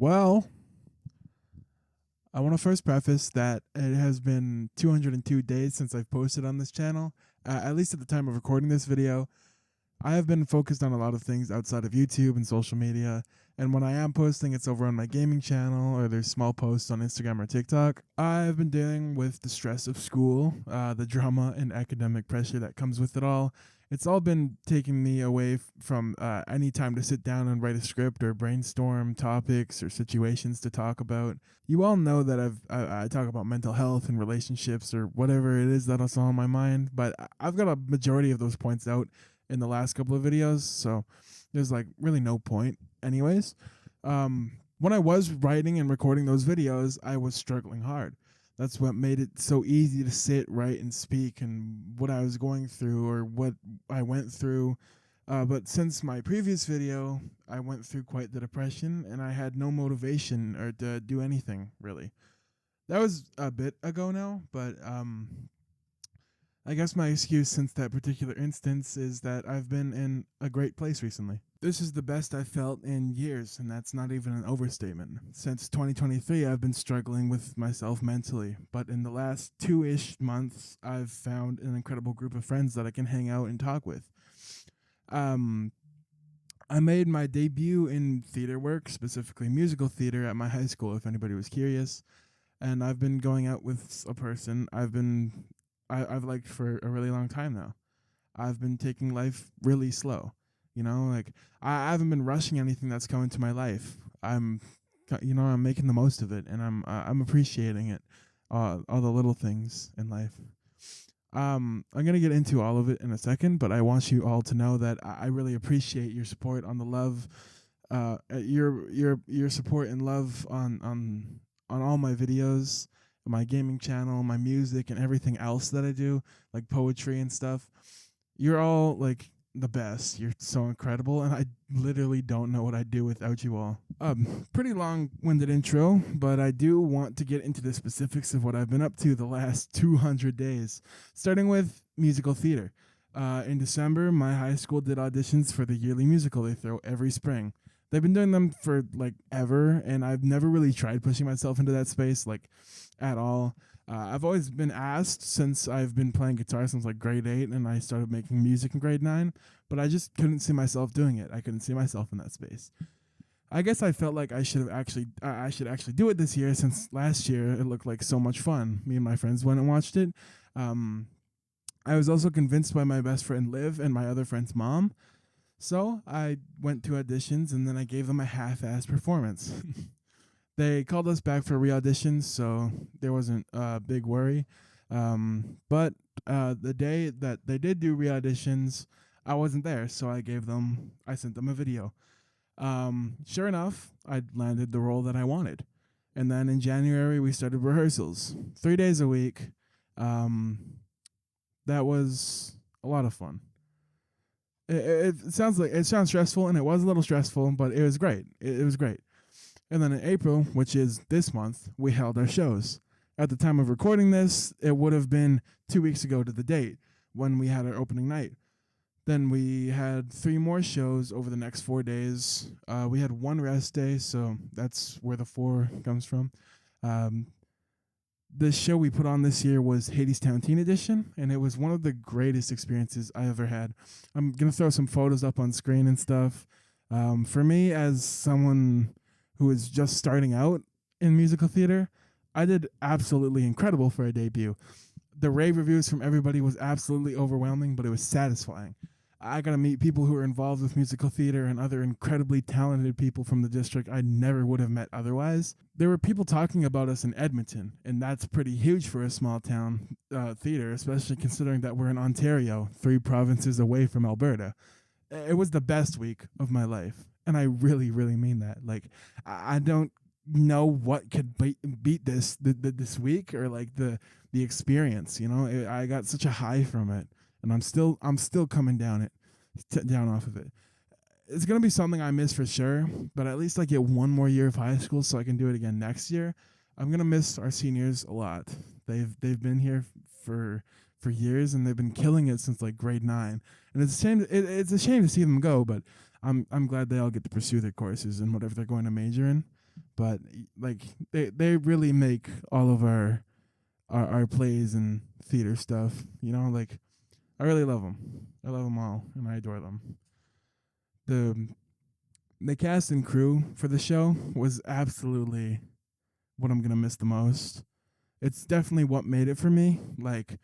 Well, I want to first preface that it has been 202 days since I've posted on this channel. At least at the time of recording this video, I have been focused on a lot of things outside of YouTube and social media. And when I am posting, it's over on my gaming channel or there's small posts on Instagram or TikTok. I've been dealing with the stress of school, the drama and academic pressure that comes with it all. It's all been taking me away from any time to sit down and write a script or brainstorm topics or situations to talk about. You all know that I talk about mental health and relationships or whatever it is that's on my mind, but I've got a majority of those points out in the last couple of videos, so there's like really no point. Anyways, when I was writing and recording those videos, I was struggling hard. That's what made it so easy to sit, write, and speak, and what I was going through or what I went through. But since my previous video, I went through quite the depression, and I had no motivation or to do anything really. That was a bit ago now, but I guess my excuse since that particular instance is that I've been in a great place recently. This is the best I've felt in years, and that's not even an overstatement. Since 2023, I've been struggling with myself mentally, but in the last 2-ish months, I've found an incredible group of friends that I can hang out and talk with. I made my debut in theater work, specifically musical theater, at my high school, if anybody was curious. And I've been going out with a person I've liked for a really long time now. I've been taking life really slow. You know, like I haven't been rushing anything that's come into my life. I'm making the most of it, and I'm appreciating it, all the little things in life. I'm gonna get into all of it in a second, but I want you all to know that I really appreciate your support on the love, your support and love on all my videos, my gaming channel, my music, and everything else that I do, like poetry and stuff. You're all like the best. You're so incredible, and I literally don't know what I'd do without you all. Pretty long-winded intro, but I do want to get into the specifics of what I've been up to the last 200 days, starting with musical theater. In December, my high school did auditions for the yearly musical they throw every spring. They've been doing them for like ever, and I've never really tried pushing myself into that space like at all. I've always been asked since I've been playing guitar since like grade 8, and I started making music in grade 9, but I just couldn't see myself doing it. I couldn't see myself in that space. I guess I felt like I should actually do it this year, since last year it looked like so much fun. Me and my friends went and watched it. I was also convinced by my best friend Liv and my other friend's mom. So I went to auditions, and then I gave them a half-assed performance. They called us back for re-auditions, so there wasn't a big worry. But the day that they did do re-auditions, I wasn't there, so I sent them a video. Sure enough, I landed the role that I wanted. And then in January, we started rehearsals, 3 days a week. That was a lot of fun. It sounds stressful, and it was a little stressful, but it was great. It was great. And then in April, which is this month, we held our shows. At the time of recording this, it would have been 2 weeks ago to the date when we had our opening night. Then we had 3 more shows over the next 4 days. We had 1 rest day, so that's where the 4 comes from. The show we put on this year was Hadestown Teen Edition, and it was one of the greatest experiences I ever had. I'm going to throw some photos up on screen and stuff. For me, as someone who is just starting out in musical theater, I did absolutely incredible for a debut. The rave reviews from everybody was absolutely overwhelming, but it was satisfying. I got to meet people who are involved with musical theater and other incredibly talented people from the district I never would have met otherwise. There were people talking about us in Edmonton, and that's pretty huge for a small town theater, especially considering that we're in Ontario, 3 provinces away from Alberta. It was the best week of my life, and I really, really mean that. Like, I don't know what could beat this week, or like the experience. You know, I got such a high from it, and I'm still coming down off of it. It's gonna be something I miss for sure, but at least I get 1 more year of high school so I can do it again next year. I'm gonna miss our seniors a lot. They've been here for years, and they've been killing it since like grade 9. And it's a shame. It's a shame to see them go, but I'm glad they all get to pursue their courses and whatever they're going to major in. but like they really make all of our plays and theater stuff. Like I really love them. I love them all, and I adore them. The the cast and crew for the show was absolutely what I'm gonna miss the most. It's definitely what made it for me. Like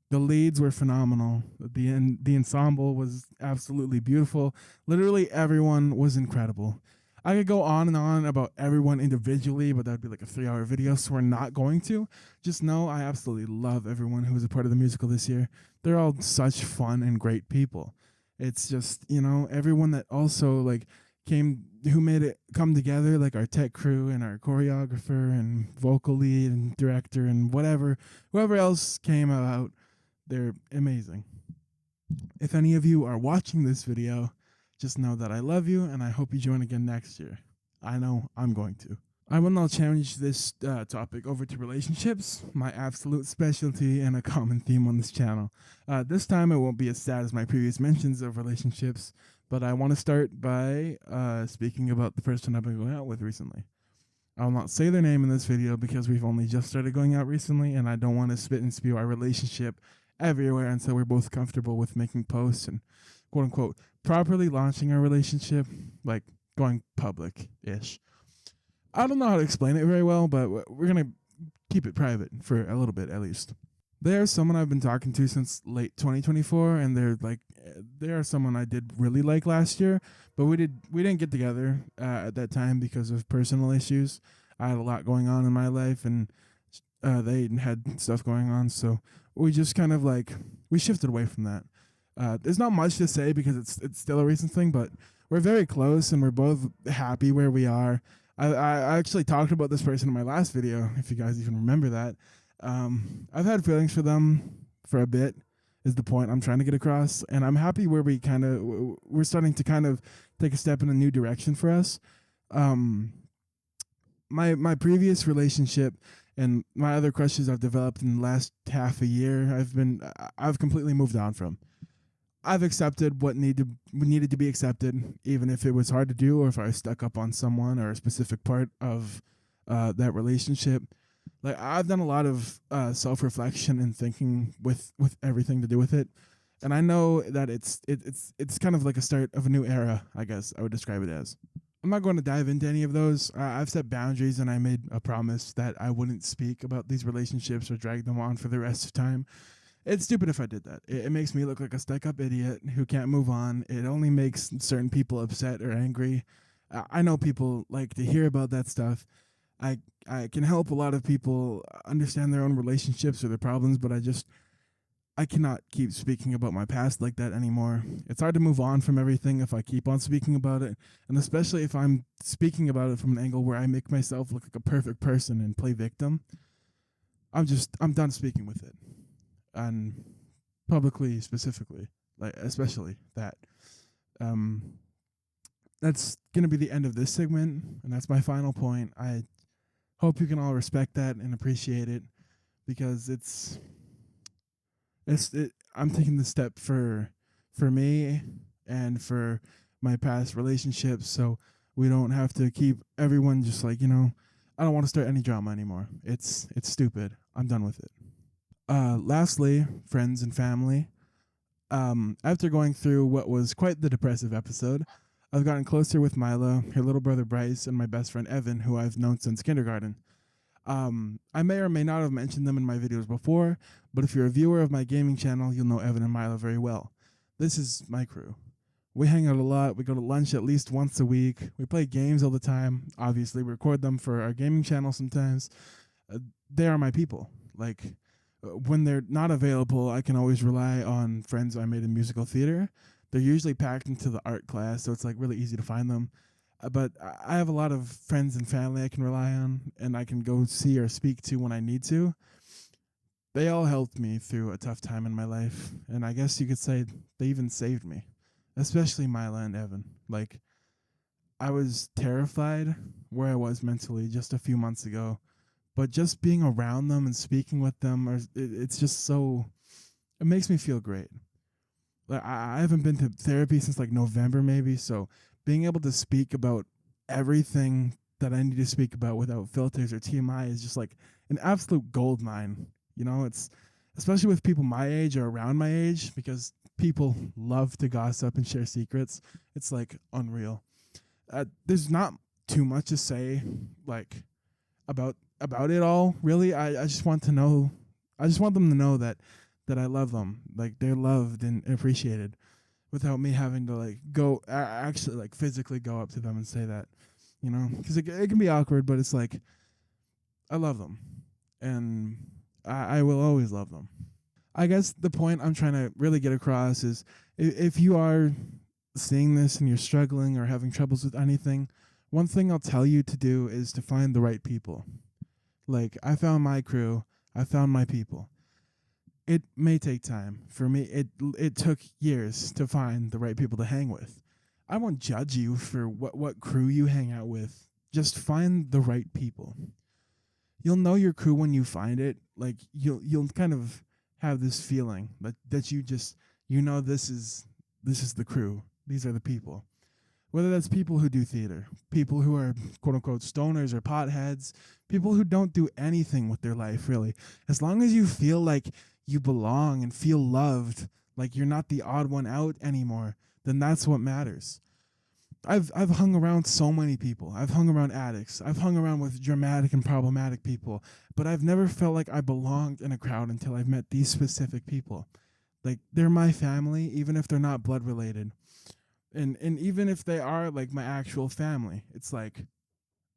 the leads were phenomenal. The ensemble was absolutely beautiful. Literally everyone was incredible. I could go on and on about everyone individually, but that'd be like a 3-hour video, so we're not going to. Just know I absolutely love everyone who was a part of the musical this year. They're all such fun and great people. It's just, everyone that also like came who made it come together, like our tech crew and our choreographer and vocal lead and director and whoever else came out, they're amazing. If any of you are watching this video, just know that I love you and I hope you join again next year. I know I'm going to. I will now change this topic over to relationships, my absolute specialty and a common theme on this channel. This time it won't be as sad as my previous mentions of relationships, but I want to start by speaking about the person I've been going out with recently. I will not say their name in this video because we've only just started going out recently and I don't want to spit and spew our relationship everywhere until we're both comfortable with making posts and quote unquote properly launching our relationship, like going public-ish. I don't know how to explain it very well, but we're going to keep it private for a little bit at least. They're someone I've been talking to since late 2024, and they are someone I did really like last year, but we didn't get together at that time because of personal issues. I had a lot going on in my life, and they had stuff going on, so we just kind of we shifted away from that. There's not much to say because it's still a recent thing, but we're very close and we're both happy where we are. I actually talked about this person in my last video, if you guys even remember that. I've had feelings for them for a bit, is the point I'm trying to get across, and I'm happy where we're starting to kind of take a step in a new direction for us. My previous relationship and my other crushes I've developed in the last half a year, I've completely moved on from. I've accepted what needed to be accepted, even if it was hard to do or if I was stuck up on someone or a specific part of that relationship. Like I've done a lot of self-reflection and thinking with everything to do with it, and I know that it's kind of like a start of a new era, I guess I would describe it as. I'm not going to dive into any of those. I've set boundaries and I made a promise that I wouldn't speak about these relationships or drag them on for the rest of time. It's stupid if I did that. It makes me look like a stuck-up idiot who can't move on. It only makes certain people upset or angry. I know people like to hear about that stuff. I can help a lot of people understand their own relationships or their problems, but I cannot keep speaking about my past like that anymore. It's hard to move on from everything if I keep on speaking about it, and especially if I'm speaking about it from an angle where I make myself look like a perfect person and play victim. I'm done speaking with it. And publicly, specifically, especially that. That's gonna be the end of this segment, and that's my final point. I hope you can all respect that and appreciate it, because I'm taking the step for me and for my past relationships, so we don't have to keep everyone just I don't want to start any drama anymore. It's stupid. I'm done with it. Lastly, friends and family, after going through what was quite the depressive episode, I've gotten closer with Mila, her little brother Bryce, and my best friend Evan, who I've known since kindergarten. I may or may not have mentioned them in my videos before, but if you're a viewer of my gaming channel, you'll know Evan and Mila very well. This is my crew. We hang out a lot. We go to lunch at least once a week. We play games all the time. Obviously, we record them for our gaming channel sometimes. They are my people. When they're not available, I can always rely on friends I made in musical theater. They're usually packed into the art class, so it's really easy to find them. But I have a lot of friends and family I can rely on, and I can go see or speak to when I need to. They all helped me through a tough time in my life, and I guess you could say they even saved me, especially Mila and Evan. I was terrified where I was mentally just a few months ago, but just being around them and speaking with them, it's just so, it makes me feel great. I haven't been to therapy since November maybe, so being able to speak about everything that I need to speak about without filters or TMI is just like an absolute gold mine. It's especially with people my age or around my age, because people love to gossip and share secrets. It's like unreal. There's not too much to say like about it all, really. I just want to know. I just want them to know that I love them, like they're loved and appreciated, without me having to like go actually like physically go up to them and say that, because it can be awkward, but it's like I love them, and I will always love them. I guess the point I'm trying to really get across is, if you are seeing this and you're struggling or having troubles with anything, one thing I'll tell you to do is to find the right people. Like, I found my crew, I found my people. It may take time. For me, it took years to find the right people to hang with. I won't judge you for what crew you hang out with. Just find the right people. You'll know your crew when you find it. Like, you'll kind of have this feeling that you just, this is the crew. These are the people. Whether that's people who do theater, people who are quote unquote stoners or potheads, people who don't do anything with their life, really. As long as you feel like you belong and feel loved, like you're not the odd one out anymore, then that's what matters. I've hung around so many people. I've hung around addicts. I've hung around with dramatic and problematic people, but I've never felt like I belonged in a crowd until I've met these specific people. Like, they're my family, even if they're not blood related. And even if they are like my actual family, it's like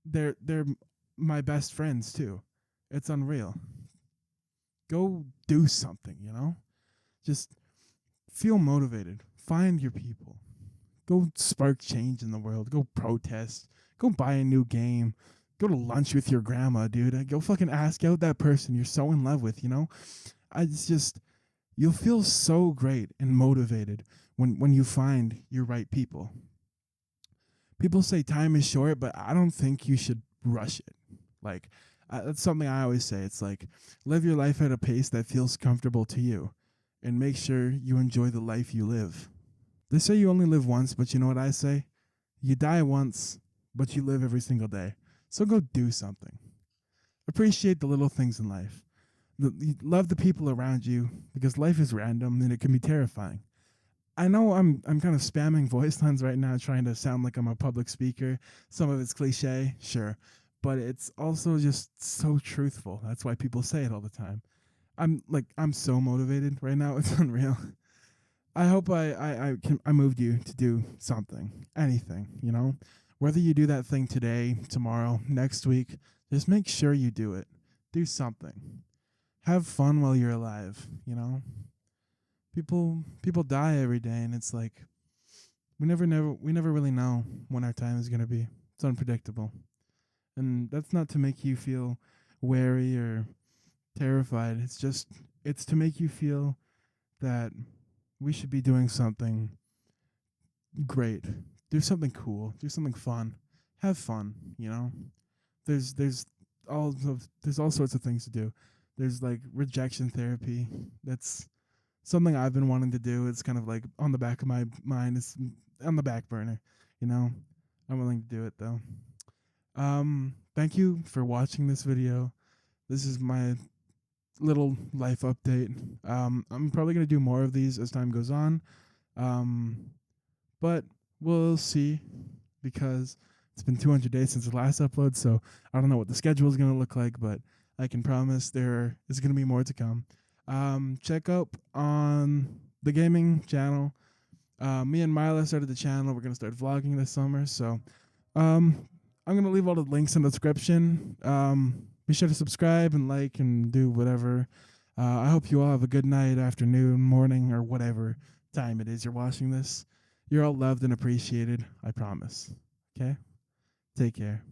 they're my best friends too. It's unreal. Go do something. Just feel motivated. Find your people. Go spark change in the world. Go protest. Go buy a new game. Go to lunch with your grandma, dude. Go fucking ask out that person you're so in love with. It's just, you'll feel so great and motivated when you find your right people. People say time is short, but I don't think you should rush it. Like, that's something I always say. It's like, live your life at a pace that feels comfortable to you, and make sure you enjoy the life you live. They say you only live once, but you know what I say? You die once, but you live every single day. So go do something. Appreciate the little things in life. Love the people around you, because life is random and it can be terrifying. I know I'm kind of spamming voice lines right now, trying to sound like I'm a public speaker. Some of it's cliche, sure, but it's also just so truthful. That's why people say it all the time. I'm so motivated right now. It's unreal. I hope I moved you to do something, anything. Whether you do that thing today, tomorrow, next week, just make sure you do it. Do something. Have fun while you're alive. People die every day, and it's like we never really know when our time is going to be. It's unpredictable. And that's not to make you feel wary or terrified. It's to make you feel that we should be doing something great. Do something cool. Do something fun. Have fun. There's there's all sorts of things to do. There's like rejection therapy. That's something I've been wanting to do. It's kind of like on the back of my mind. It's on the back burner. I'm willing to do it though. Thank you for watching this video. This is my little life update. I'm probably gonna do more of these as time goes on. But we'll see, because it's been 200 days since the last upload, so I don't know what the schedule is gonna look like, but I can promise there is gonna be more to come. Check out on the gaming channel. Me and Mila started the channel. We're gonna start vlogging this summer, so I'm gonna leave all the links in the description. Be sure to subscribe and like and do whatever. I hope you all have a good night, afternoon, morning, or whatever time it is you're watching this. You're all loved and appreciated, I promise. Okay? Take care.